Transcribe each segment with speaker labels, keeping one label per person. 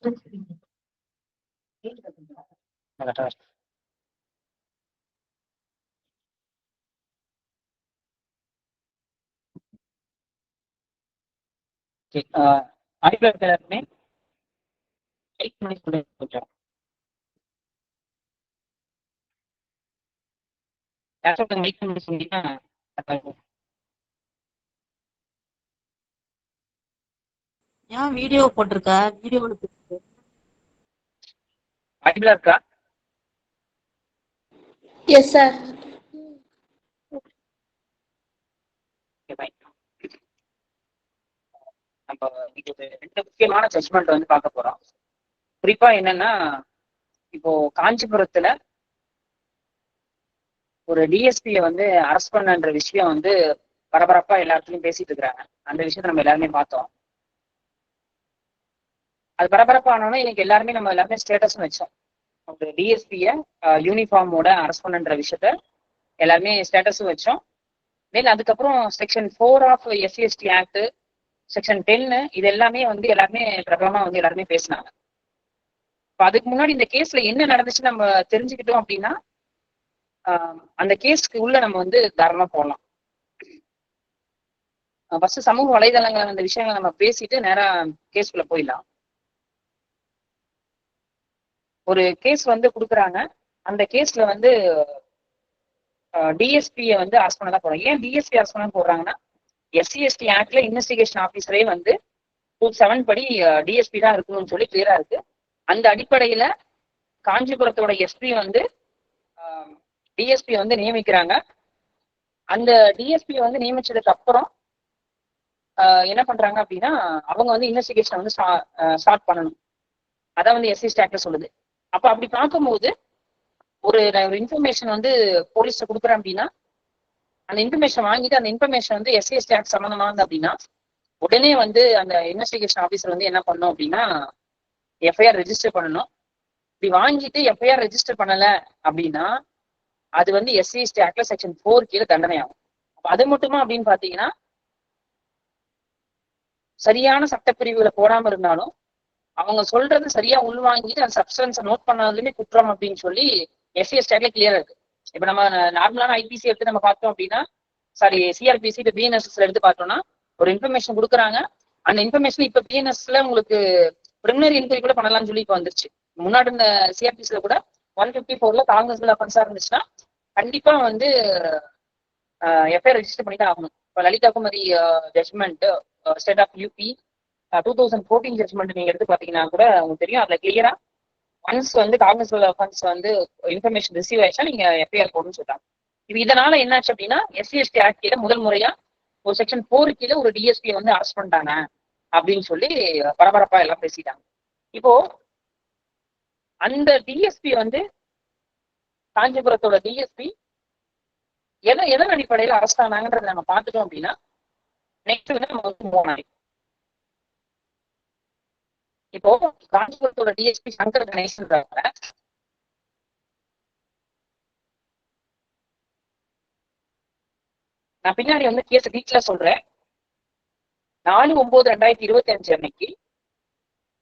Speaker 1: எல்லாருமே கொஞ்சம் சொன்னீங்கன்னா
Speaker 2: ஏன் வீடியோ போட்டிருக்க? வீடியோல
Speaker 1: ஆடிபிளா இருக்கா?
Speaker 3: Yes sir.
Speaker 1: நம்ம ரெண்டு முக்கியமான ஜட்ஜ்மெண்ட் வந்து பார்க்க போறோம். குறிப்பா என்னன்னா, இப்போ காஞ்சிபுரத்துல ஒரு டிஎஸ்பியை வந்து அரெஸ்ட் பண்ணன்ற விஷயம் வந்து பரபரப்பா எல்லாத்துலயும் பேசிட்டு இருக்கிறாங்க. அந்த விஷயத்த நம்ம எல்லாருமே பார்த்தோம். அது பரபரப்பானோன்னா இன்னைக்கு நம்ம எல்லாருமே ஸ்டேட்டஸ் வச்சோம். ஒரு டிஎஸ்பிய யூனிஃபார்மோட அரெஸ்ட் பண்ணன்ற விஷயத்த எல்லாருமே ஸ்டேட்டஸும் வச்சோம். தென் அதுக்கப்புறம் section 4 of SC ST act, section 10 இது எல்லாமே வந்து எல்லாருமே பிரபலமா வந்து எல்லாருமே பேசினாங்க. இப்போ அதுக்கு முன்னாடி இந்த கேஸ்ல என்ன நடந்துச்சு நம்ம தெரிஞ்சுக்கிட்டோம் அப்படின்னா, அந்த கேஸ்க்கு உள்ள நம்ம வந்து தாராளமா போடலாம். ஃபர்ஸ்ட் சமூக வலைதளங்கள் அந்த விஷயங்களை நம்ம பேசிட்டு நேரா கேஸ்குள்ள போயிடலாம். ஒரு கேஸ் வந்து கொடுக்குறாங்க. அந்த கேஸ்ல வந்து டிஎஸ்பியை வந்து அரெஸ்ட் பண்ண தான் போறோம். ஏன் டிஎஸ்பி அரெஸ்ட் பண்ண போடுறாங்கன்னா, எஸ்சிஎஸ்டி ஆக்ட்ல இன்வெஸ்டிகேஷன் ஆஃபீஸரே வந்து 7 படி டிஎஸ்பி தான் இருக்கணும்னு சொல்லி கிளியரா இருக்கு. அந்த அடிப்படையில காஞ்சிபுரத்தோட எஸ்பி வந்து டிஎஸ்பி வந்து நியமிக்கிறாங்க. அந்த டிஎஸ்பி வந்து நியமிச்சதுக்கு அப்புறம் என்ன பண்றாங்க அப்படின்னா, அவங்க வந்து இன்வெஸ்டிகேஷன் வந்து ஸ்டார்ட் பண்ணணும். அதான் வந்து எஸ்சிஎஸ்டி ஆக்ட்ல சொல்லுது. அப்ப அப்படி பார்க்கும்போது ஒரு இன்ஃபர்மேஷன் வந்து போலீஸ்ல கொடுக்குறேன் அப்படின்னா, அந்த இன்ஃபர்மேஷன் வாங்கிட்டு அந்த இன்ஃபர்மேஷன் வந்து எஸ்சிஎஸ்டி ஆக்ட் சம்பந்தமானது அப்படின்னா, உடனே வந்து அந்த இன்வெஸ்டிகேஷன் ஆஃபீஸர் வந்து என்ன பண்ணணும் அப்படின்னா, எஃப்ஐஆர் ரெஜிஸ்டர் பண்ணணும். இப்படி வாங்கிட்டு எஃப்ஐஆர் ரெஜிஸ்டர் பண்ணல அப்படின்னா, அது வந்து எஸ்சிஎஸ்டி ஆக்ட்ல செக்ஷன் 4 கீழே தண்டனை ஆகும். அது மட்டுமா அப்படின்னு பாத்தீங்கன்னா, சரியான சட்டப்பிரிவுகளை போடாம இருந்தாலும் அவங்க சொல்றது சரியா உள்வாங்கிட்டு அந்த சப்ஸ்டன்ஸை நோட் பண்ணாலுமே குற்றம் அப்படின்னு சொல்லி எஸ்சிஎஸ்டி ஆக்ட்ல கிளியரா இருக்கு. இப்ப நம்ம நார்மலான ஐபிசி எடுத்து நம்ம பார்த்தோம் அப்படின்னா, சாரி சிஆர்பிசி இப்ப பிஎன்எஸ்எஸ்ல எடுத்து பார்த்தோம்னா, ஒரு இன்ஃபர்மேஷன் கொடுக்குறாங்க. அந்த இன்ஃபர்மேஷன் இப்ப பிஎன்எஸ்ல உங்களுக்கு பிரிமினரி என்கொயரி கூட பண்ணலாம்னு சொல்லி இப்ப வந்துருச்சு. முன்னாடி இந்த சிஆர்பிசில கூட 154 காங்கிரஸ்ல அஃபென்ஸா இருந்துச்சுன்னா கண்டிப்பா வந்து எஃப்ஐஆர் ரெஜிஸ்டர் பண்ணி தான் ஆகணும். இப்போ Lalita Kumari judgment state of UP 2014 judgment நீங்க எடுத்து பாத்தீங்கன்னா கூட உங்களுக்கு தெரியும். அதுல கிளியரா ஒன்ஸ் வந்து காங்கிரஸ் அஃபென்ஸ் வந்து இன்ஃபர்மேஷன் ரிசீவ் ஆயிடுச்சா நீங்க எஃப்ஐஆர் போடணும்னு சொல்றாங்க. இப்போ இதனால என்னாச்சு அப்படின்னா, எஸ்சிஎஸ்டி ஆக்ட் கீழே முதல் முறையா ஒரு செக்ஷன் 4 கீழே ஒரு டிஎஸ்பியை வந்து அரெஸ்ட் பண்ணிட்டாங்க அப்படின்னு சொல்லி பரபரப்பா எல்லாம் பேசிட்டாங்க. இப்போ அந்த டிஎஸ்பி வந்து காஞ்சிபுரத்தோட டிஎஸ்பி எதன் அடிப்படையில் அரெஸ்ட் ஆனாங்கன்றத நம்ம பார்த்துட்டோம் அப்படின்னா, நெக்ஸ்ட் வந்து நம்ம வந்து மூவ் ஆகும். இப்போ காஞ்சிபுரத்தோட டிஎஸ்பி சங்கர் கணேசன்றாங்க. நான் பின்னாடி வந்து கேஸ் டீட்டெயிலா சொல்றேன். 4/9/2025 அன்னைக்கு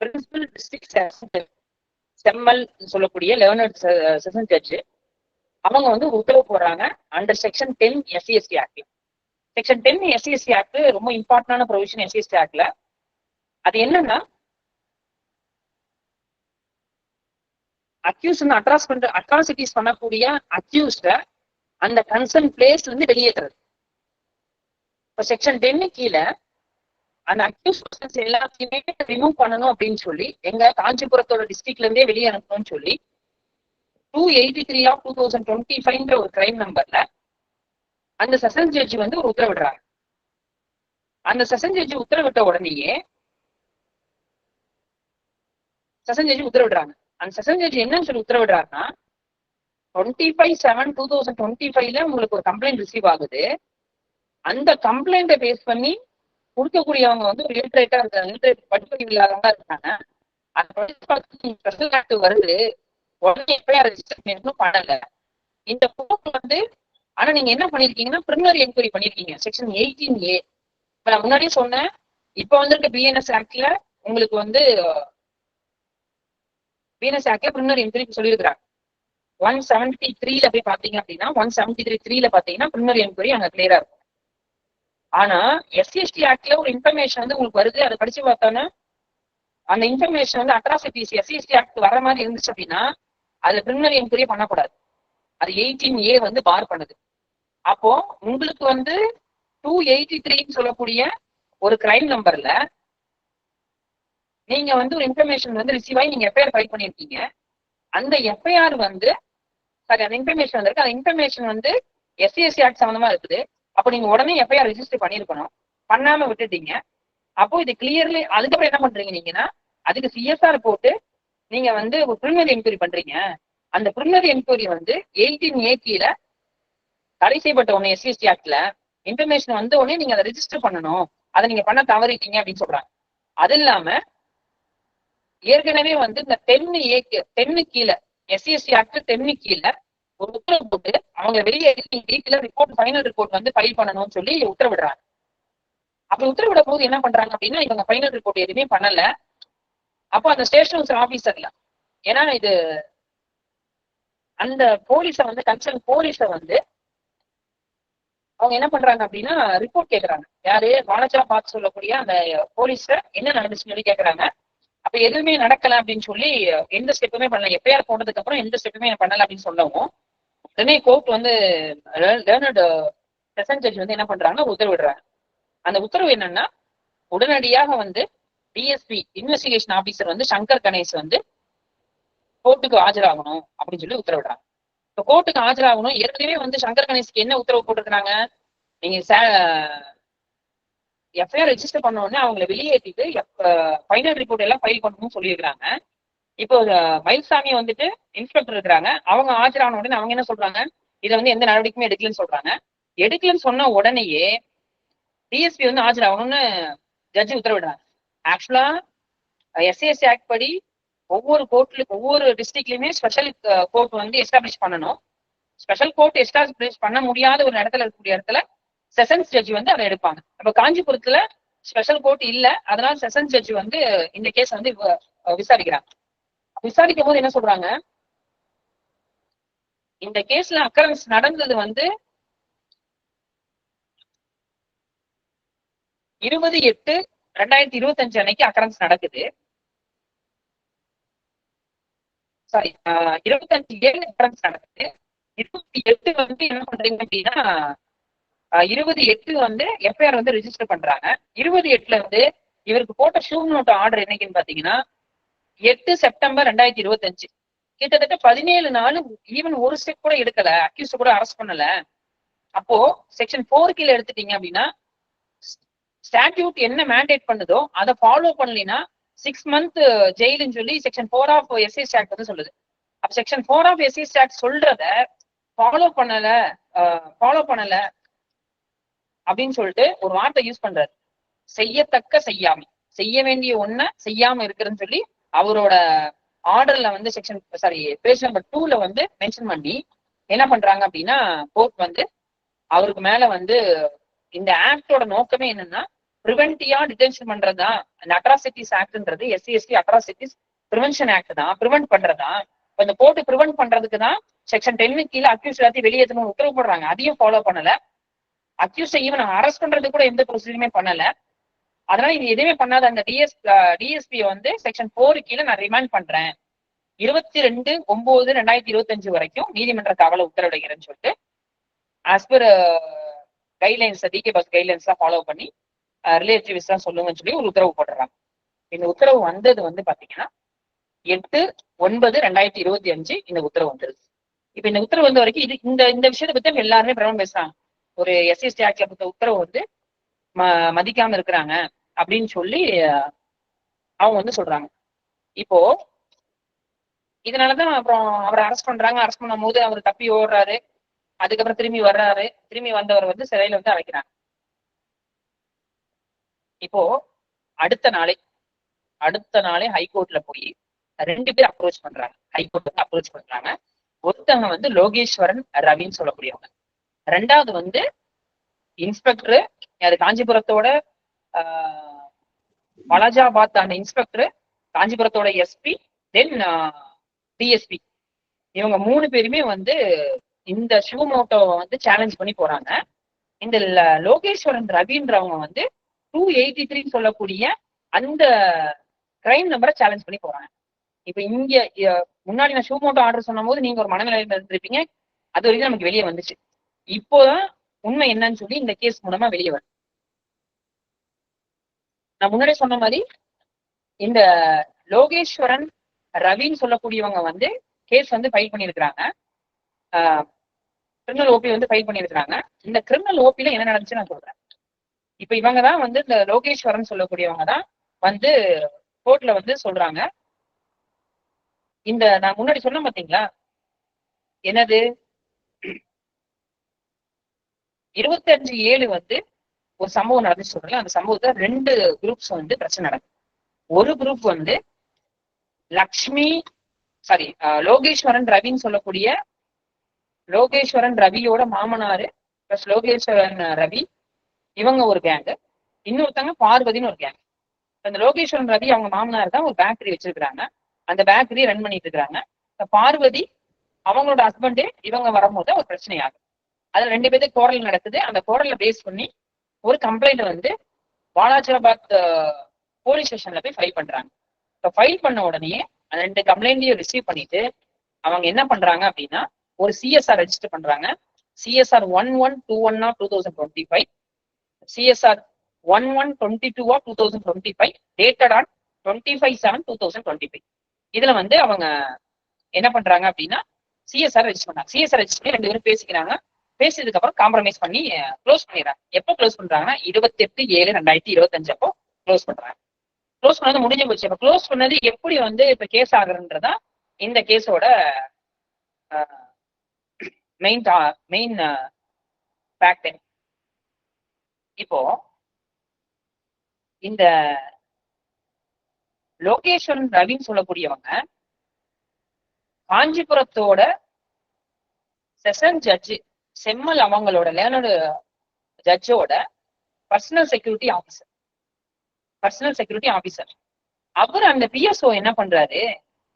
Speaker 1: பிரின்சிபல் டிஸ்ட்ரிக்ட் செம்மல் சொல்லக்கூடிய லேர்னர்ட் செஷன் ஜட்ஜ் அவங்க வந்து உத்தரவு போடுறாங்க அண்டர் செக்ஷன் 10 எஸ்சிஎஸ்டி ஆக்ட்ல. செக்ஷன் 10 எஸ்சிஎஸ்டி ஆக்ட் ரொம்ப இம்பார்ட்டன்டான ப்ரொவிஷன் எஸ்சிஎஸ்டி ஆக்ட்ல. அது என்னன்னா, அக்யூஸ்ட் அட்ராசிட்டிஸ் பண்ணக்கூடிய அக்யூஸ்ட அந்த கன்சர்ன் பிளேஸ்ல இருந்து வெளியேற்றுறது. இப்போ செக்ஷன் 10 கீழே அந்த அக்யூஸ் பர்சன்ஸ் எல்லாத்தையுமே ரிமூவ் பண்ணணும் அப்படின்னு சொல்லி எங்க காஞ்சிபுரத்தோட டிஸ்ட்ரிக்ட்ல இருந்தே வெளியே அனுப்பணும்னு சொல்லி 283 ஆஃப் 2025 ஒரு கிரைம் நம்பர்ல அந்த செஷன் ஜட்ஜி வந்து ஒரு உத்தரவிடுறாங்க. அந்த செஷன் ஜட்ஜி உத்தரவிட்ட உடனேயே அந்த செஷன் ஜட்ஜி என்னன்னு சொல்லி உத்தரவிடுறாருன்னா, 25/7/2025 உங்களுக்கு ஒரு கம்ப்ளைண்ட் ரிசீவ் ஆகுது. அந்த கம்ப்ளைண்ட்டை பேஸ் பண்ணி கொடுக்கக்கூடியவங்க வந்து ஒரு இலிட்ரேட்டா இருக்காங்க, படிப்பறிவு இல்லாதவங்க இருக்காங்க. ஸ்பெஷல் ஆக்ட் வருது, உடனே எஃப்ஐஆர் ரெஜிஸ்டர் பண்ணல. இந்த கோர்ட் வந்து ஆனா நீங்க என்ன பண்ணிருக்கீங்கன்னா பிரிமினரி என்கொயரி பண்ணிருக்கீங்க செக்ஷன் 18A. இப்ப நான் முன்னாடியே சொன்னேன், இப்ப வந்திருக்க பிஎன்எஸ் ஆக்ட்ல உங்களுக்கு வந்து பிஎன்எஸ் ஆக்ட்ல பிரிமினரி என்கொயரி சொல்லியிருக்கிறாங்க. 173ல போய் பாத்தீங்க அப்படின்னா 173(3)ல பாத்தீங்கன்னா பிரிமினரி என்கொயரி அங்க கிளியரா இருக்கும். ஆனா எஸ்சிஎஸ்டி ஆக்ட்ல ஒரு இன்ஃபர்மேஷன் வந்து உங்களுக்கு வருது, அதை படிச்சு பார்த்தோன்னா அந்த இன்ஃபர்மேஷன் வந்து அட்ராசிட்டிஸ் எஸ்சிஎஸ்டி ஆக்ட் வர மாதிரி இருந்துச்சு அப்படின்னா அதுல பிரிமினரி என்கொயரி பண்ணக்கூடாது. அது 18A வந்து பார் பண்ணுது. அப்போ உங்களுக்கு வந்து 283 சொல்லக்கூடிய ஒரு கிரைம் நம்பர்ல நீங்க வந்து ஒரு இன்ஃபர்மேஷன் வந்து ரிசீவ் ஆகி நீங்க எஃப்ஐஆர் ஃபைல் பண்ணிருக்கீங்க. அந்த எஃப்ஐஆர் வந்து சாரி அந்த இன்ஃபர்மேஷன் வந்திருக்கு. அந்த இன்ஃபர்மேஷன் வந்து எஸ்சிஎஸ்சி ஆக்ட் சம்பந்தமா இருக்குது. அப்போ நீங்க உடனே எஃப்ஐஆர் ரெஜிஸ்டர் பண்ணிருக்கணும், பண்ணாம விட்டுட்டீங்க. அப்போ இது கிளியர்லி அதுக்கப்புறம் என்ன பண்றீங்க நீங்கன்னா அதுக்கு சிஎஸ்ஆர் போட்டு நீங்க வந்து ஒரு பிரிமினரி என்கொயரி பண்றீங்க. அந்த பிரிமினரி என்கொயரி வந்து 18A கீழ தடை செய்யப்பட்ட ஒண்ணு எஸ்சிஎஸ்டி ஆக்ட்ல இன்ஃபர்மேஷன் வந்த உடனே நீங்க அதை ரெஜிஸ்டர் பண்ணணும். அதை நீங்க பண்ண தவறிட்டீங்க அப்படின்னு சொல்றாங்க. அது இல்லாம ஏற்கனவே வந்து இந்த 10A கீழே எஸ்சிஎஸ்டி ஆக்ட் 10 கீழே ஒரு உத்தரவு போட்டு அவங்க வெளியேறி வீட்டுல ரிப்போர்ட் ஃபைனல் ரிப்போர்ட் வந்து ஃபைல் பண்ணணும்னு சொல்லி உத்தரவிடுறாங்க. அப்படி உத்தரவிட போது என்ன பண்றாங்க அப்படின்னா இவங்க ஃபைனல் ரிப்போர்ட் எதுவுமே பண்ணல. அப்போ அந்த ஸ்டேஷன் ஆபீசர்ல ஏன்னா இது அந்த போலீஸ வந்து கன்சர்ன் போலீஸ வந்து அவங்க என்ன பண்றாங்க அப்படின்னா ரிப்போர்ட் கேட்கறாங்க. யாரு வானஜா பார்த்து சொல்லக்கூடிய அந்த போலீஸ என்ன நடந்துச்சுன்னு சொல்லி கேட்கறாங்க. அப்ப எதுவுமே நடக்கல அப்படின்னு சொல்லி எந்த ஸ்டெப்புமே பண்ணல, எஃப்ஐஆர் போனதுக்கு அப்புறம் எந்த ஸ்டெப்புமே பண்ணல அப்படின்னு சொல்லவும் உடனே கோர்ட் வந்து லேர்னட் செஷன் ஜட்ஜ் வந்து என்ன பண்றாங்கன்னா உத்தரவிடுறாங்க. அந்த உத்தரவு என்னன்னா உடனடியாக வந்து டிஎஸ்பி இன்வெஸ்டிகேஷன் ஆபீசர் வந்து சங்கர் கணேஷ் வந்து கோர்ட்டுக்கு ஆஜராகணும் அப்படின்னு சொல்லி உத்தரவிடுறாங்க. இப்போ கோர்ட்டுக்கு ஆஜராகணும். ஏற்கனவே வந்து சங்கர் கணேஷ்க்கு என்ன உத்தரவு போட்டிருக்கிறாங்க, நீங்க எஃப்ஐஆர் ரெஜிஸ்டர் பண்ண உடனே அவங்களை வெளியேற்றிட்டு ஃபைனல் ரிப்போர்ட் எல்லாம் ஃபைல் பண்ணணும்னு சொல்லியிருக்காங்க. இப்போ மயில்சாமி வந்துட்டு இன்ஸ்பெக்டர் இருக்கிறாங்க, அவங்க ஆஜரான உடனே அவங்க என்ன சொல்றாங்க, இதை வந்து எந்த நடவடிக்கையுமே எடுக்கலன்னு சொல்றாங்க. எடுக்கலன்னு சொன்ன உடனேயே டிஎஸ்பி வந்து ஆஜராகணும்னு ஜட்ஜி உத்தரவிடுறாங்க. ஆக்சுவலா எஸ்சிஎஸ்சி ஆக்ட் படி ஒவ்வொரு ஒவ்வொரு டிஸ்ட்ரிக்ட்லயுமே ஸ்பெஷல் கோர்ட் வந்து எஸ்டாப்ளிஷ் பண்ணணும். ஸ்பெஷல் கோர்ட் எஸ்டாப்ளிஷ் பண்ண முடியாத ஒரு இடத்துல இருக்கக்கூடிய இடத்துல செஷன்ஸ் ஜட்ஜ் வந்து அதை எடுப்பாங்க. அப்ப காஞ்சிபுரத்துல ஸ்பெஷல் கோர்ட் இல்ல, அதனால செஷன்ஸ் ஜட்ஜ் வந்து இந்த கேஸ் வந்து விசாரிக்கிறாங்க. விசாரிக்கும் போது என்ன சொல்றாங்க, இந்த கேஸ்ல அக்கரன்ஸ் நடந்தது வந்து 20/8/2025 அன்னைக்கு அக்கரன்ஸ் நடக்குது. சாரி 25/7 அக்கரன்ஸ் நடக்குது. 28 வந்து என்ன பண்றீங்க அப்படின்னா 20/8 வந்து எஃப்ஐஆர் வந்து ரெஜிஸ்டர் பண்றாங்க. 20/8 வந்து இவருக்கு போட்ட ஷூ நோட் ஆர்டர் என்னைக்குன்னு பாத்தீங்கன்னா 8 செப்டம்பர் 2025. கிட்டத்தட்ட 17 நாள் ஈவன் ஒரு ஸ்டெப் கூட எடுக்கல, அக்யூஸ் கூட அரெஸ்ட் பண்ணல. அப்போ செக்ஷன் 4 கீழே எடுத்துட்டீங்க அப்படின்னா ஸ்டாட்யூட் என்ன மேண்டேட் பண்ணுதோ அதை ஃபாலோ பண்ணலினா 6 month ஜெயிலுன்னு சொல்லி செக்ஷன் 4 ஆஃப் எஸ்சிஎஸ்டி ஆக்ட் வந்து சொல்லுது. அப்ப செக்ஷன் 4 ஆஃப் எஸ்சிஎஸ்டி ஆக்ட் சொல்றத ஃபாலோ பண்ணல அப்படின்னு சொல்லிட்டு ஒரு வார்த்தை யூஸ் பண்றாரு, செய்யத்தக்க செய்யாமை, செய்ய வேண்டிய ஒன்ன செய்யாம இருக்குன்னு சொல்லி அவரோட ஆர்டர்ல வந்து பேஜ் நம்பர் 2ல வந்து மென்ஷன் பண்ணி என்ன பண்றாங்க அப்படின்னா கோர்ட் வந்து அவருக்கு மேல வந்து இந்த ஆக்டோட நோக்கமே என்னன்னா பிரிவென்டிவா டிடென்ஷன் பண்றதா. இந்த அட்ராசிட்டிஸ் ஆக்ட்ன்றது எஸ்சிஎஸ்டி அட்ராசிட்டிஸ் பிரிவென்ஷன் ஆக்ட் தான், பிரிவென்ட் பண்றதா. இந்த கோர்ட் பிரிவென்ட் பண்றதுக்கு தான் செக்ஷன் 10 கீழே அக்யூஸ் எல்லாத்தையும் வெளியேற்றணும் உத்தரவு போடுறாங்க. அதையும் ஃபாலோ பண்ணல. அக்யூஸ் ஈவன் அரெஸ்ட் பண்றது கூட எந்த ப்ரொசீஜருமே பண்ணல. அதனால இது எதுவுமே பண்ணாத அந்த டிஎஸ்பி வந்து செக்ஷன் 4 கீழே நான் ரிமாண்ட் பண்றேன், 22/9/2025 வரைக்கும் நீதிமன்ற காவலை உத்தரவிடுகிறேன்னு சொல்லிட்டு as per guidelines DK Basu guidelines எல்லாம் ஃபாலோ பண்ணி ரிலேட்டிவ்ஸ் எல்லாம் சொல்லுங்கன்னு சொல்லி ஒரு உத்தரவு போட்டுறாங்க. இந்த உத்தரவு வந்தது வந்து பாத்தீங்கன்னா 8/9/2025 இந்த உத்தரவு வந்துருது. இப்ப இந்த உத்தரவு வந்த வரைக்கும் இது இந்த விஷயத்தை பத்தி எல்லாருமே பிரபலம் பேசுறாங்க. ஒரு எஸ்சிஎஸ்டி ஆக்ட்ல கொடுத்த உத்தரவு வந்து மதிக்காம இருக்கிறாங்க அப்படின்னு சொல்லி அவங்க வந்து சொல்றாங்க. இப்போ இதனாலதான் அப்புறம் அவரை அரெஸ்ட் பண்றாங்க. அரெஸ்ட் பண்ணும் போது அவர் தப்பி ஓடுறாரு, அதுக்கப்புறம் திரும்பி வர்றாரு. திரும்பி வந்தவர் வந்து சிறையில வந்து அடைக்கிறாங்க. இப்போ அடுத்த நாளே ஹைகோர்ட்ல போய் 2 பேர் அப்ரோச் பண்றாங்க. ஹைகோர்ட் வந்து அப்ரோச் பண்றாங்க. ஒருத்தவங்க வந்து லோகேஸ்வரன் ரவின்னு சொல்லக்கூடியவங்க, ரெண்டாவது வந்து இன்ஸ்பெக்டர் அது காஞ்சிபுரத்தோட வாலாஜாபாத் அந்த இன்ஸ்பெக்டர், காஞ்சிபுரத்தோட எஸ்பி, தென் டிஎஸ்பி, இவங்க 3 பேருமே வந்து இந்த ஷிவமோட்டோவை வந்து சேலஞ்ச் பண்ணி போறாங்க. இந்த லோகேஸ்வரன் ரவின்றவங்க வந்து 283 சொல்லக்கூடிய அந்த கிரைம் நம்பரை சேலஞ்ச் பண்ணி போறாங்க. இப்ப இங்க முன்னாடி நான் ஷிவமோட்டோ ஆர்டர் சொன்னும் போது நீங்க ஒரு மனநிலையில இருந்திருப்பீங்க, அது வரைக்கும் நமக்கு வெளியே வந்துச்சு. இப்போதான் உண்மை என்னன்னு சொல்லி இந்த கேஸ் மூலமா வெளியே வருது. நான் முன்னாடி சொன்ன மாதிரி இந்த லோகேஸ்வரன் ரவின்னு சொல்லக்கூடியவங்க வந்து கேஸ் வந்து ஃபைல் பண்ணியிருக்கிறாங்க. கிரிமினல் ஓபி வந்து ஃபைல் பண்ணியிருக்கிறாங்க. இந்த கிரிமினல் ஓபில என்ன நடந்துச்சு நான் சொல்றேன். இப்ப இவங்க தான் வந்து இந்த லோகேஸ்வரன் சொல்லக்கூடியவங்க தான் வந்து கோர்ட்ல வந்து சொல்றாங்க. இந்த நான் முன்னாடி சொன்ன பாத்தீங்களா, என்னது 25/7 வந்து ஒரு சம்பவம் நடந்துச்சு சொல்றேன். அந்த சம்பவத்துல 2 குரூப்ஸ் வந்து பிரச்சனை நடக்குது. ஒரு குரூப் வந்து லோகேஸ்வரன் ரவின்னு சொல்லக்கூடிய லோகேஸ்வரன் ரவியோட மாமனாரு பிளஸ் லோகேஸ்வரன் ரவி, இவங்க ஒரு கேங்கு. இன்னொருத்தங்க பார்வதினு ஒரு கேங். அந்த லோகேஸ்வரன் ரவி அவங்க மாமனார் தான் ஒரு பேக்கரி வச்சிருக்கிறாங்க. அந்த பேக்கரி ரன் பண்ணிட்டு இருக்காங்க. பார்வதி அவங்களோட ஹஸ்பண்டே இவங்க வரும்போது ஒரு பிரச்சனை ஆகுது. அதுல 2 பேருக்கு கோரல் நடக்குது. அந்த கோரலை பேஸ் பண்ணி ஒரு கம்ப்ளைண்ட் வந்து வாலாஜாபாத் போலீஸ் ஸ்டேஷன்ல போய் ஃபைல் பண்றாங்க. இப்போ ஃபைல் பண்ண உடனே அந்த 2 கம்ப்ளைண்ட்டையும் ரிசீவ் பண்ணிட்டு அவங்க என்ன பண்றாங்க அப்படின்னா ஒரு சிஎஸ்ஆர் ரெஜிஸ்டர் பண்றாங்க. CSR 1121/2025, CSR 1122/2025, dated on 25/7/2025. இதுல வந்து அவங்க என்ன பண்றாங்க அப்படின்னா சிஎஸ்ஆர் ரெஜிஸ்டர் பண்றாங்க. சிஎஸ்ஆர் ரெஜிஸ்டர் 2 பேரும் பேசிக்கிறாங்க. பேசியதுக்கு அப்புறம் காம்ப்ரமைஸ் பண்ணி க்ளோஸ் பண்ணிடுறாங்க. எப்போ க்ளோஸ் பண்றாங்கன்னா 28/7/2025 அப்போ க்ளோஸ் பண்றாங்க. க்ளோஸ் பண்ணது முடிஞ்சு போச்சு. இப்ப க்ளோஸ் பண்ணது எப்படி வந்து இப்ப கேஸ் ஆகுறதுன்றதா இந்த கேஸோட மெயின் ஃபேக்ட். இப்போ இந்த லோகேஸ்வரன் ரவின்னு சொல்லக்கூடியவங்க காஞ்சிபுரத்தோட செஷன் ஜட்ஜு செம்மல் அவங்களோட லேர்னடு ஜட்ஜோட பர்சனல் செக்யூரிட்டி ஆபீசர். அவர் அந்த பிஎஸ்ஓ என்ன பண்றாரு,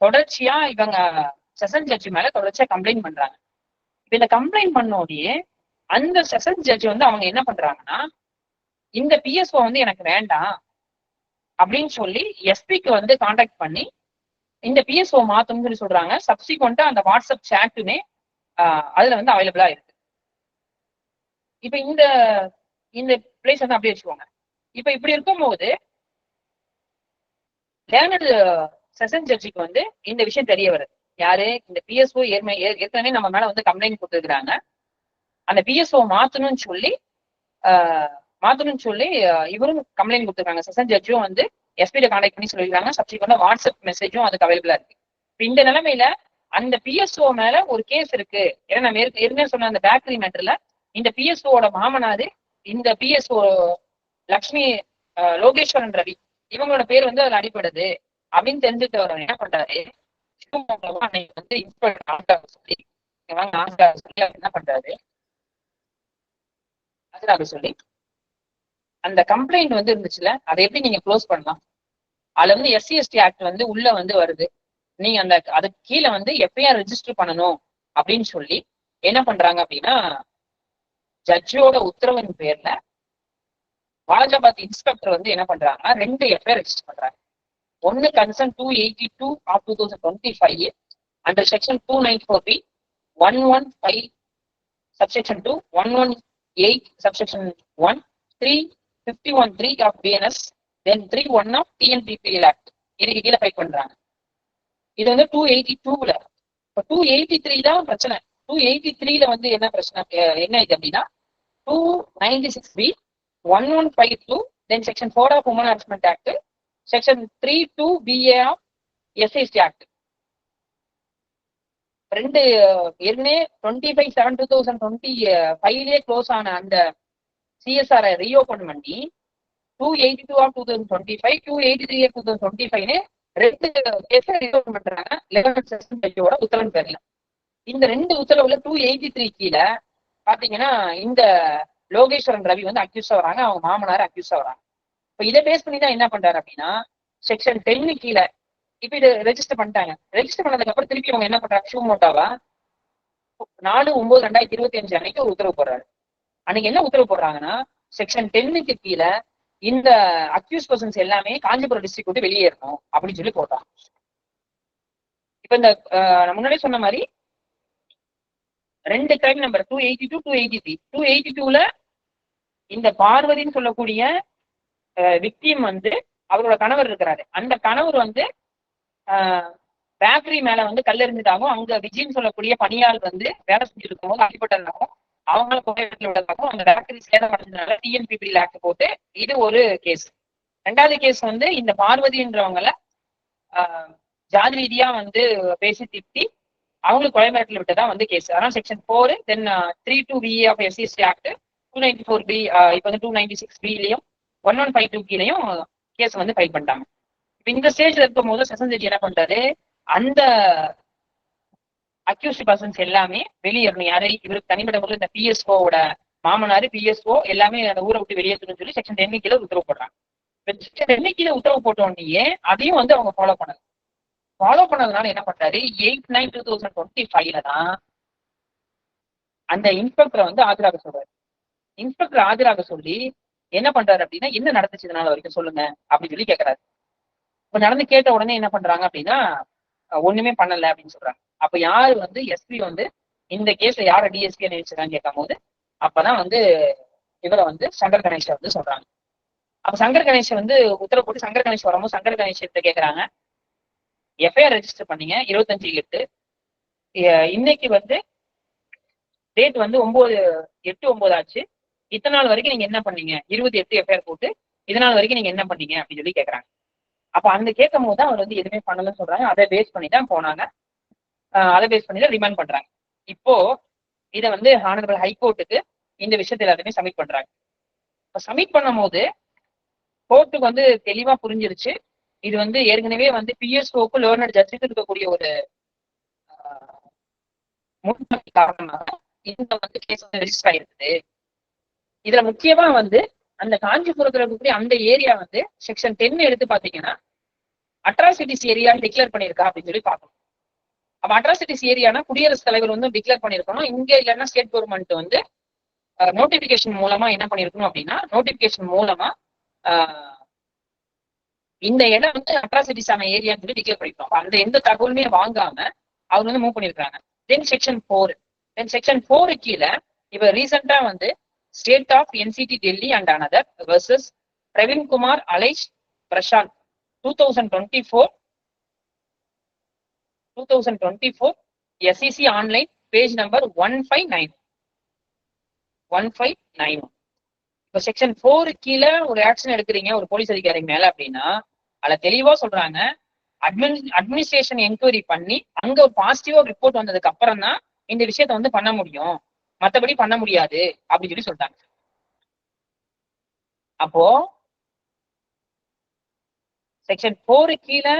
Speaker 1: தொடர்ச்சியா இவங்க செஷன் ஜட்ஜி மேல தொடர்ச்சியா கம்ப்ளைண்ட் பண்றாங்க. இப்ப இந்த கம்ப்ளைண்ட் பண்ணோடனே அந்த செஷன் ஜட்ஜ் வந்து அவங்க என்ன பண்றாங்கன்னா இந்த பிஎஸ்ஓ வந்து எனக்கு வேண்டாம் அப்படின்னு சொல்லி எஸ்பிக்கு வந்து கான்டாக்ட் பண்ணி இந்த பிஎஸ்ஓ மாத்தணும்னு சொல்லி சொல்றாங்க. சப்சிக்வெண்டா அந்த வாட்ஸ்அப் சாட்டுமே அதுல வந்து அவைலபிளா இருக்கு. இப்ப இந்த பிளேஸ் வந்து அப்படியே வச்சுக்கோங்க. இப்ப இப்படி இருக்கும்போது லேர்னடு செஷன் ஜட்ஜிக்கு வந்து இந்த விஷயம் தெரிய வருது. யாரு, இந்த பிஎஸ்ஓ ஏற்கனவே நம்ம மேல வந்து கம்ப்ளைண்ட் கொடுத்துருக்காங்க. அந்த பிஎஸ்ஓ மாத்தணும்னு சொல்லி இவரும் கம்ப்ளைண்ட் கொடுத்துருக்காங்க. செஷன் ஜட்ஜும் வந்து எஸ்பியில கான்டாக்ட் பண்ணி சொல்லியிருக்காங்க. சப்சிக்வெண்டா வாட்ஸ்அப் மெசேஜும் அதுக்கு அவைலபிளா இருக்கு. இந்த நிலைமையில அந்த பிஎஸ்ஓ மேல ஒரு கேஸ் இருக்கு. ஏன்னா நம்ம ஏற்கனவே சொன்ன அந்த பேக்கரி மேட்டர்ல இந்த பிஎஸ்ஓட மாமனாரு இந்த பிஎஸ்ஓ லக்ஷ்மி லோகேஸ்வரன் ரவி இவங்களோட பேர் வந்து அதுல அடிப்படுது அப்படின்னு தெரிஞ்சுட்டு அவர் என்ன பண்றாரு, வந்து இன்ஸ்பெக்டர் சொல்லி என்ன பண்றாரு, சொல்லி அந்த கம்ப்ளைண்ட் வந்து இருந்துச்சுல அதை எப்படி நீங்க க்ளோஸ் பண்ணலாம். அதுல வந்து SC/ST ஆக்ட் வந்து உள்ள வந்து வருது. நீங்க அதுக்கு கீழே வந்து எஃப்ஐஆர் ரெஜிஸ்டர் பண்ணணும் அப்படின்னு சொல்லி என்ன பண்றாங்க அப்படின்னா ஜட்ஜோட உத்தரவின் பேர்ல வாலாஜாபாத் இன்ஸ்பெக்டர் வந்து என்ன பண்றாங்கன்னா 2 எஃப்ஐஆர் ரெஜிஸ்டர் பண்றாங்க. ஒன்னு concern 282/2025 under section 294B 115 subsection 2 118 subsection 1 351(3) of BNS then 3(1) of TNPPL Act இதுக்கு கீழே ஃபைல் பண்றாங்க. இது வந்து 282ல. இப்போ 283 தான் பிரச்சனை. 283ல வந்து என்ன பிரச்சனை, என்ன இது அப்படின்னா 296B 1152 then section 4 of Women Harassment Act, section 32BA of SC/ST Act. ரெண்டு ஏற்கனவே 25/7/2025 க்ளோஸ் ஆன அந்த சிஎஸ்ஆர் ரீஓபன் பண்ணி 282/2025 283/2025 2 கேஸை ரீஓபன் பண்றாங்க 11 செஷன் ஜட்ஜோட உத்தரவின் பேர்ல. இந்த 2 உத்தரவுல 283 கீழே பாத்தீங்கன்னா இந்த லோகேஸ்வரன் ரவி வந்து அக்யூஸ் ஆகுறாங்க, அவங்க மாமனார் அக்யூஸ் ஆகுறாங்க. இப்போ இதை பேஸ் பண்ணி தான் என்ன பண்றாரு அப்படின்னா செக்ஷன் 10 கீழே இப்ப இது ரெஜிஸ்டர் பண்ணிட்டாங்க. ரெஜிஸ்டர் பண்ணதுக்கு அப்புறம் திருப்பி அவங்க என்ன பண்றாங்க, ஷூமோட்டோவா 4/9/2025 அன்னைக்கு ஒரு உத்தரவு போடுறாரு. அன்னைக்கு என்ன உத்தரவு போடுறாங்கன்னா, செக்ஷன் 10க்கு கீழே இந்த அக்யூஸ் பர்சன்ஸ் எல்லாமே காஞ்சிபுரம் டிஸ்ட்ரிக்ட் விட்டு வெளியேறணும் அப்படின்னு சொல்லி போட்டாங்க. இப்ப இந்த முன்னாடியே சொன்ன மாதிரி 2 கிரைம் நம்பர் 282 283. 282ல இந்த பார்வதின்னு சொல்லக்கூடிய விக்டிம் வந்து அவரோட கணவர் இருக்கிறாரு. அந்த கணவர் வந்து பேக்கரி மேல வந்து கல்லெறிஞ்சதாகவும், அங்க விஜய்னு சொல்லக்கூடிய பணியாள் வந்து வேலை செஞ்சுட்டு இருக்கும்போது அடிபட்டதாகவும், அவங்கள கோயம்பேட்டில் விட்டதாகவும், அந்த பேக்கரி சேதம் அடைஞ்சதுனால டிஎன்பிபி ஆக்ட் போட்டு இது ஒரு கேஸ். 2வது கேஸ் வந்து இந்த பார்வதின்றவங்கள ஜாதி ரீதியா வந்து பேசி திட்டி அவங்களுக்கு கோயம்பேட்டில் விட்டதா வந்து கேஸ். அதனால section 4 then 32 of SC ST act 294B இப்ப வந்து 296Bலயும் 1152 கீழையும் கேஸ் வந்து ஃபைல் பண்ணிட்டாங்க. இப்ப இந்த ஸ்டேஜ்ல இருக்கும் போது செஷன் ஜட்ஜ் என்ன பண்றாரு, அந்த அக்யூஸ்ட் பர்சன்ஸ் எல்லாமே வெளியேறணும். யாரை இவருக்கு தனிப்பட்ட முறையில் இந்த பிஎஸ்ஓட மாமனாரு பிஎஸ்ஓ எல்லாமே அந்த ஊரை விட்டு வெளியேற்றணும்னு சொல்லி செக்ஷன் 10 கீழே உத்தரவு போடுறாங்க. செக்ஷன் 10 கீழே உத்தரவு போட்ட உடனே அதையும் வந்து அவங்க ஃபாலோ பண்ணாங்க. ஃபாலோ பண்ணதுனால என்ன பண்றாரு, 8/9/2025 தான் அந்த இன்ஸ்பெக்டரை வந்து ஆஜராக சொல்றாரு. இன்ஸ்பெக்டர் ஆஜராக சொல்லி என்ன பண்றாரு அப்படின்னா, என்ன நடந்துச்சு இதனால வரைக்கும் சொல்லுங்க அப்படின்னு சொல்லி கேட்கறாரு. இப்ப நடந்து கேட்ட உடனே என்ன பண்றாங்க அப்படின்னா, ஒண்ணுமே பண்ணல அப்படின்னு சொல்றாங்க. அப்ப யாரு வந்து எஸ்பி வந்து இந்த கேஸ்ல யார டிஎஸ்பி நினைச்சிருக்கான்னு கேட்கும் போது அப்பதான் வந்து இவரை வந்து சங்கர் கணேஷ் வந்து சொல்றாங்க. அப்ப சங்கர் கணேஷ் வந்து உத்தரவு போட்டு சங்கர் கணேஷ் வரும்போது சங்கர் கணேஷ் கேட்கறாங்க, எஃப்ஐஆர் ரெஜிஸ்டர் பண்ணீங்க 25/8. இன்னைக்கு வந்து டேட் வந்து 9/8/9 ஆச்சு. இத்தனை நாள் வரைக்கும் நீங்க என்ன பண்ணீங்க, 28 எஃப்ஐஆர் போட்டு இதனால் வரைக்கும் நீங்க என்ன பண்ணீங்க அப்படின்னு சொல்லி கேட்கறாங்க. அப்ப அந்த கேட்கும் போது அவர் வந்து எதுவுமே பண்ணலன்னு சொல்றாங்க. அதை பேஸ் பண்ணி தான் போனாங்க. அதை பேஸ் பண்ணி தான் ரிமாண்ட் பண்றாங்க. இப்போ இதை வந்து ஹானரபிள் ஹைகோர்ட்டுக்கு இந்த விஷயத்தை எல்லாத்தையுமே சப்மிட் பண்றாங்க. இப்ப சப்மிட் பண்ணும் போது கோர்ட்டுக்கு வந்து தெளிவா புரிஞ்சிருச்சு, இது வந்து ஏற்கனவே வந்து பிஎஸ்ஓக்கு லேர்னர் ஜட்ஜுக்கு இருக்கக்கூடிய ஒரு முன்னுரிமை காரணமாக இந்த வந்து கேஸ் வந்து ரெஜிஸ்டர் ஆயிருக்குது. இதுல முக்கியமா வந்து அந்த காஞ்சிபுரத்துல இருக்கக்கூடிய அந்த ஏரியா வந்து செக்ஷன் 10 எடுத்து பாத்தீங்கன்னா அட்ராசிட்டிஸ் ஏரியா டிக்ளேர் பண்ணிருக்கா அப்படின்னு சொல்லி பார்க்கணும். அப்ப அட்ராசிட்டிஸ் ஏரியானா குடியரசுத் தலைவர் வந்து டிக்ளேர் பண்ணிருக்கணும். இங்க இல்லைன்னா ஸ்டேட் கவர்மெண்ட் வந்து நோட்டிபிகேஷன் மூலமா என்ன பண்ணிருக்கணும் அப்படின்னா, நோட்டிபிகேஷன் மூலமா இந்த இடம் வந்து அட்ராசிட்டிஸ் ஆன ஏரியான்னு சொல்லி டிக்ளேர் பண்ணிருக்கோம். அந்த எந்த தகவலுமே வாங்காம அவங்க வந்து மூவ் பண்ணிருக்காங்க. தென் செக்ஷன் 4 கீழே இப்ப ரீசெண்டா வந்து state of NCT Delhi and another versus Praveen Kumar alias Prashant 2024 SEC online page number 1591. இப்போ செக்ஷன் 4 கீழே ஒரு ஆக்ஷன் எடுக்கிறீங்க ஒரு போலீஸ் அதிகாரி மேல அப்படின்னா அதுல தெளிவா சொல்றாங்க, அட்மினிஸ்ட்ரேஷன் என்கொயரி பண்ணி அங்க ஒரு பாசிட்டிவா ரிப்போர்ட் வந்ததுக்கு அப்புறம் தான் இந்த விஷயத்த வந்து பண்ண முடியும், மற்றபடி பண்ண முடியாது அப்படின்னு சொல்லி சொல்றாங்க. அப்போ செக்ஷன் 4 கீழே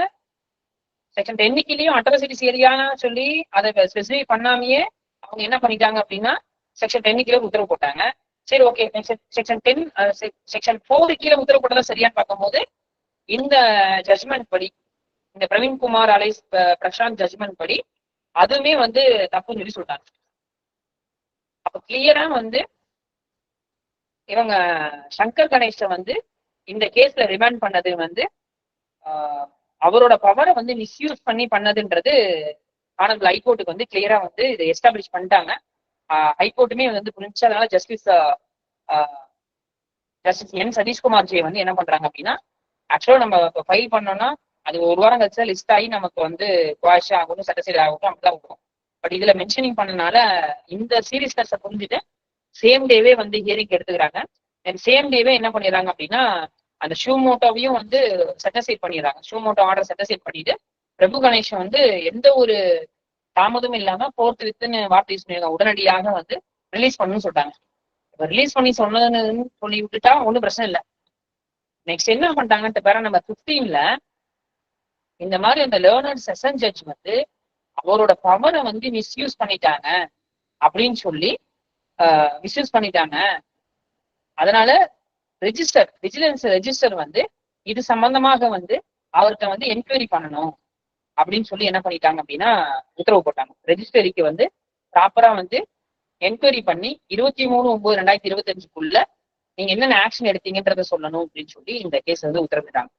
Speaker 1: செக்ஷன் 10 கீழேயும் அட்ராசிட்டிஸ் ஏரியான்னு சொல்லி அதை ஸ்பெசிஃபை பண்ணாமையே அவங்க என்ன பண்ணிட்டாங்க அப்படின்னா செக்ஷன் 10 கீழே உத்தரவு போட்டாங்க. சரி, ஓகே, செக்ஷன் 4 கீழே உத்தரவு போட்டதா சரியான்னு பார்க்கும்போது இந்த ஜட்ஜ்மெண்ட் படி, இந்த பிரவீன் குமார் அலைஸ் பிரசாந்த் ஜட்ஜ்மெண்ட் படி அதுவுமே வந்து தப்புன்னு சொல்லி சொல்றாங்க. அப்ப கிளியரா வந்து இவங்க சங்கர் கணேஷ வந்து இந்த கேஸ்ல ரிமாண்ட் பண்ணது வந்து அவரோட பவரை வந்து மிஸ்யூஸ் பண்ணி பண்ணதுன்றது ஆனரபிள் ஹைகோர்ட்டுக்கு வந்து கிளியரா வந்து இதை எஸ்டாப்ளிஷ் பண்ணிட்டாங்க. ஹைகோர்ட்டுமே வந்து புரிஞ்சு அதனால ஜஸ்டிஸ் என் சதீஷ்குமார் ஜே வந்து என்ன பண்றாங்க அப்படின்னா, ஆக்சுவலா நம்ம இப்போ ஃபைல் பண்ணோம்னா அது ஒரு வாரம் கழிச்சா லிஸ்ட் ஆகி நமக்கு வந்து குவாஷ் ஆகட்டும் சட்டசீல் ஆகட்டும் அப்படிதான் இருக்கும். பட் இதுல மென்ஷனிங் பண்ணனால இந்த சீரியஸ்னஸ் புரிஞ்சுட்டு சேம் டேவே வந்து ஹியரிங் எடுத்துக்கிறாங்க. அண்ட் சேம் டேவே என்ன பண்ணிடுறாங்க அப்படின்னா அந்த ஷூமோட்டோவையும் வந்து செட்டசைட் பண்ணிடுறாங்க. ஷூமோட்டோ ஆர்டர் செட்டசைட் பண்ணிட்டு பிரபு கணேஷன் வந்து எந்த ஒரு தாமதமும் இல்லாம கோர்ட் வித்துன்னு வார்த்தை உடனடியாக வந்து ரிலீஸ் பண்ணணும்னு சொல்லிட்டாங்க. ரிலீஸ் பண்ணி சொன்னதுன்னு சொல்லி விட்டுட்டா ஒன்றும் பிரச்சனை இல்லை. நெக்ஸ்ட் என்ன பண்ணிட்டாங்கன்ட்டு பேர நம்பர் 15ல இந்த மாதிரி அந்த லேர்னர் செஷன் ஜட்ஜ் வந்து அவரோட பவரை வந்து மிஸ்யூஸ் பண்ணிட்டாங்க அப்படின்னு சொல்லி மிஸ்யூஸ் பண்ணிட்டாங்க. அதனால விஜிலன்ஸ் ரெஜிஸ்டர் வந்து இது சம்பந்தமாக வந்து அவர்கிட்ட வந்து என்கொயரி பண்ணணும் அப்படின்னு சொல்லி என்ன பண்ணிட்டாங்க அப்படின்னா உத்தரவு போட்டாங்க. ரெஜிஸ்ட்ரிக்கு வந்து ப்ராப்பரா வந்து என்கொயரி பண்ணி 23/9/2025 நீங்க என்னென்ன ஆக்ஷன் எடுத்தீங்கன்றத சொல்லணும் அப்படின்னு சொல்லி இந்த கேஸ் வந்து உத்தரவிட்டாங்க.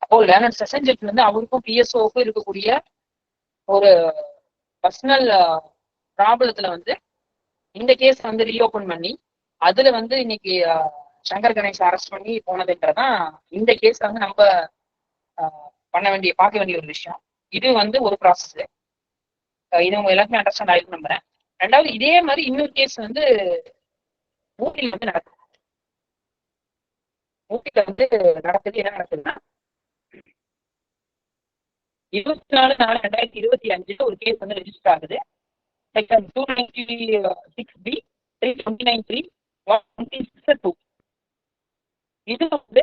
Speaker 1: அப்போ லேர்னர் செஷன் ஜட்ஜ் வந்து அவருக்கும் பிஎஸ்ஓவுக்கும் இருக்கக்கூடிய ஒரு பர்சனல் ப்ராப்ளத்துல வந்து இந்த கேஸ் வந்து ரீஓபன் பண்ணி அதுல வந்து இன்னைக்கு சங்கர் கணேஷ் அரெஸ்ட் பண்ணி போனதுன்றதான் இந்த கேஸ் வந்து நம்ம பார்க்க வேண்டிய ஒரு விஷயம். இது வந்து ஒரு ப்ராசஸ். இது உங்க எல்லாருமே அண்டர்ஸ்டாண்ட் ஆயிருக்கு நம்புறேன். ரெண்டாவது இதே மாதிரி இன்னொரு கேஸ் வந்து ஊட்டியில வந்து நடக்குது. ஊட்டியில வந்து நடக்குது. என்ன நடக்குதுன்னா 24/4/2025 ஒரு கேஸ் வந்து ரெஜிஸ்டர் ஆகுது. Section 296B 329(3)(126)(2). இது வந்து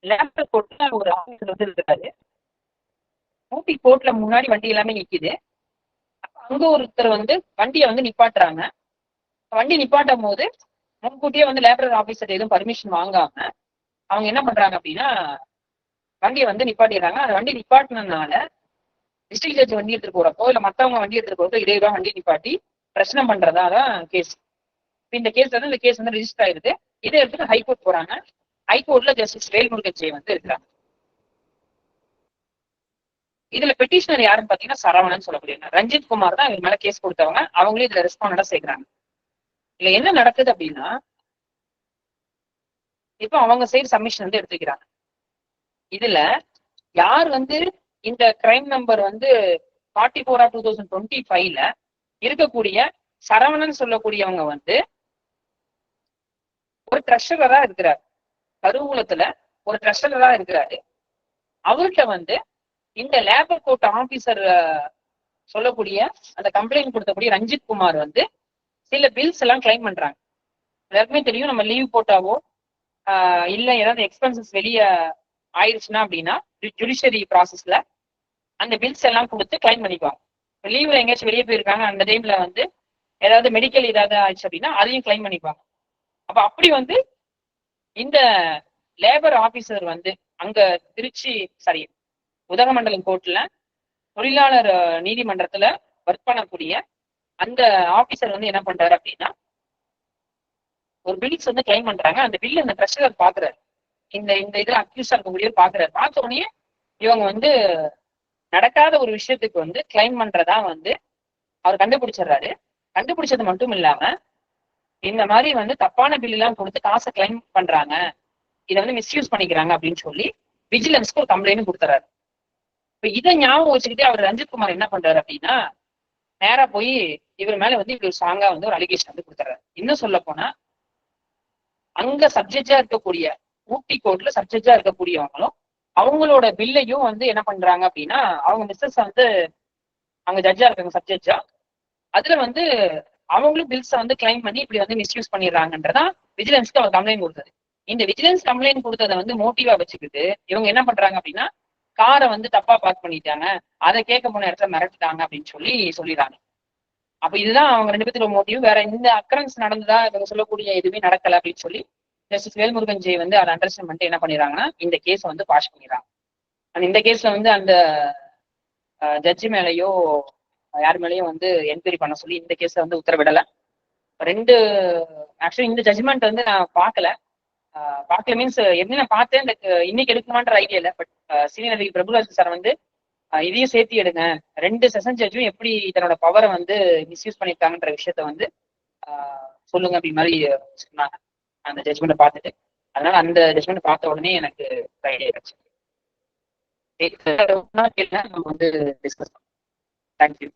Speaker 1: லேப்டாப் கோர்ட்ல ஒரு ஆபீசர் வந்து இருக்கிறாரு. ஊட்டி கோர்ட்ல முன்னாடி வண்டி எல்லாமே நிக்குது. அங்க ஒருத்தர் வந்து வண்டியை வந்து நிப்பாட்டுறாங்க. வண்டி நிப்பாட்டும் போது முன்கூட்டியே வந்து லேபரர் ஆபீசர் எதுவும் பர்மிஷன் வாங்காம அவங்க என்ன பண்றாங்க அப்படின்னா வண்டியை வந்து நிப்பாட்டிடுறாங்க. அந்த வண்டி நிப்பாட்டினதுனால டிஸ்ட்ரிக்ட் ஜட்ஜ் வண்டி எடுத்துட்டு போறப்போ இல்ல மத்தவங்க வண்டி எடுத்துட்டு போறப்போ இடையில வண்டி நிப்பாட்டி பிரச்சனை பண்றதாதான் கேஸ். இந்த கேஸ் வந்து ரெஜிஸ்டர் ஆயிருக்கு. இதை எடுத்துட்டு ஹைகோர்ட் போறாங்க. ஹைகோர்ட்ல ஜஸ்டிஸ் வேல்முருகன் ஜெய் வந்து இருக்கிறாங்க. இதுல பெட்டிஷனர் யாருன்னு பாத்தீங்கன்னா சரவணன் சொல்லக்கூடியவங்க. ரஞ்சித் குமார் தான் இவர் மேல கேஸ் கொடுத்தவங்க. அவங்களே இதுல ரெஸ்பாண்டா சேர்க்கிறாங்க. இதுல என்ன நடக்குது அப்படின்னா இப்போ அவங்க சைடு சப்மிஷன் வந்து எடுத்துக்கிறாங்க. இதுல யார் வந்து இந்த கிரைம் நம்பர் வந்து 44/2025 இருக்கக்கூடிய சரவணன் சொல்லக்கூடியவங்க வந்து ஒரு ட்ரெஷரரா இருக்கிறார். கருவூலத்துல ஒரு ட்ரெஷரரா இருக்கிறாரு. அவர்கிட்ட வந்து இந்த லேபர் கோர்ட் ஆபீசர் சொல்லக்கூடிய அந்த கம்ப்ளைண்ட் கொடுத்தக்கூடிய ரஞ்சித் குமார் வந்து சில பில்ஸ் எல்லாம் கிளைம் பண்றாங்க. எல்லாருக்குமே தெரியும், நம்ம லீவ் போட்டாவோ இல்ல ஏதாவது எக்ஸ்பென்சஸ் வெளியே ஆயிடுச்சுன்னா அப்படின்னா ஜுடிஷியரி ப்ராசஸ்ல அந்த பில்ஸ் எல்லாம் கொடுத்து கிளைம் பண்ணிக்குவாங்க. லீவ்ல எங்கேயாச்சும் வெளியே போயிருக்காங்க அந்த டைம்ல வந்து ஏதாவது மெடிக்கல் ஏதாவது ஆயிடுச்சு அப்படின்னா அதையும் கிளைம் பண்ணிக்குவாங்க. அப்ப அப்படி வந்து இந்த லேபர் ஆபீசர் வந்து அங்க உதகமண்டலம் கோர்ட்ல தொழிலாளர் நீதிமன்றத்துல ஒர்க் பண்ணக்கூடிய அந்த ஆபீசர் வந்து என்ன பண்றாரு அப்படின்னா ஒரு பில்ஸ் வந்து கிளைம் பண்றாங்க. அந்த பில் அந்த ட்ரெஷரர் பாக்குறாரு. இந்த இதுல அக்யூஸா இருக்கக்கூடிய பாக்குறாரு. பார்த்த உடனே இவங்க வந்து நடக்காத ஒரு விஷயத்துக்கு வந்து கிளைம் பண்றதா வந்து அவர் கண்டுபிடிச்சிடுறாரு. கண்டுபிடிச்சது மட்டும் இல்லாம இந்த மாதிரி வந்து தப்பான பில் எல்லாம் கொடுத்து காசை கிளைம் பண்றாங்க, இதை வந்து மிஸ்யூஸ் பண்ணிக்கிறாங்க அப்படின்னு சொல்லி விஜிலன்ஸ்க்கு ஒரு கம்ப்ளைண்ட் கொடுத்துறாரு. இப்ப இதை ஞாபகம் வச்சுக்கிட்டே அவர் ரஞ்சித் குமார் என்ன பண்றாரு அப்படின்னா நேரா போய் இவர் மேல வந்து இவர் ஸ்ட்ராங்கா வந்து ஒரு அலிகேஷன் வந்து கொடுத்துறாரு. இன்னும் சொல்ல போனா அங்க சப்ஜெக்டா இருக்கக்கூடிய ஊட்டி கோர்ட்ல சப்ஜெக்டா இருக்கக்கூடியவங்களும் அவங்களோட பில்லையும் வந்து என்ன பண்றாங்க அப்படின்னா அவங்க மிஸ்ஸஸ் வந்து அங்க ஜட்ஜா இருக்காங்க சப்ஜெக்டா. அதுல வந்து அவங்களும் பில்ஸை வந்து கிளைம் பண்ணி இப்படி வந்து மிஸ்யூஸ் பண்ணிடுறாங்கன்றதா விஜிலன்ஸ்க்கு அவர் கம்ப்ளைண்ட் கொடுத்தது. இந்த விஜிலன்ஸ் கம்ப்ளைண்ட் கொடுத்ததை வந்து மோட்டிவா வச்சுக்கிட்டு இவங்க என்ன பண்றாங்க அப்படின்னா காரை வந்து தப்பா பார்க் பண்ணிட்டாங்க, அதை கேட்க போன இடத்துல மிரட்டுட்டாங்க அப்படின்னு சொல்லிடுறாங்க. அப்ப இதுதான் அவங்க ரெண்டு பேருக்கு மோட்டிவ். வேற இந்த அக்கரன்ஸ் நடந்ததா இவங்க சொல்லக்கூடிய எதுவுமே நடக்கல அப்படின்னு சொல்லி ஜஸ்டிஸ் வேல்முருகன் ஜெய் வந்து அதை அண்டர்ஸ்டாண்ட் பண்ணிட்டு என்ன பண்ணிடுறாங்கன்னா இந்த கேஸை வந்து பாஸ் பண்ணிடுறாங்க. இந்த கேஸ்ல வந்து அந்த ஜட்ஜி மேலேயோ யார் மேலேயும் வந்து என்கொயரி பண்ண சொல்லி இந்த கேஸை வந்து உத்தரவிடலை. ஆக்சுவலி இந்த ஜட்ஜ்மெண்ட் வந்து நான் பார்க்கல மீன்ஸ் எப்படி நான் பார்த்தேன் இன்னைக்கு எடுக்குமான்ற ஐடியா இல்லை. பட் சீனியர் பிரபுராஜ் சார் வந்து இதையும் சேர்த்து எடுங்க, 2 செஷன் ஜட்ஜும் எப்படி இதனோட பவரை வந்து மிஸ்யூஸ் பண்ணியிருக்காங்கன்ற விஷயத்த வந்து சொல்லுங்க அப்படி மாதிரி சொன்னாங்க அந்த ஜட்ஜ்மெண்ட்டை பார்த்துட்டு. அதனால அந்த ஜட்ஜ்மெண்ட் பார்த்த உடனே எனக்கு ஐடியா கிடைச்சு நம்ம வந்து டிஸ்கஸ் பண்ணோம். தேங்க்யூ.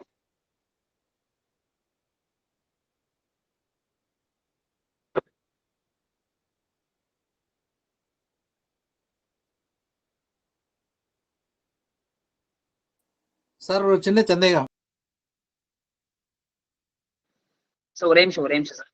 Speaker 3: சார் ஒரு சின்ன சந்தேகம்.
Speaker 1: ஒரே நிமிஷம் சார்.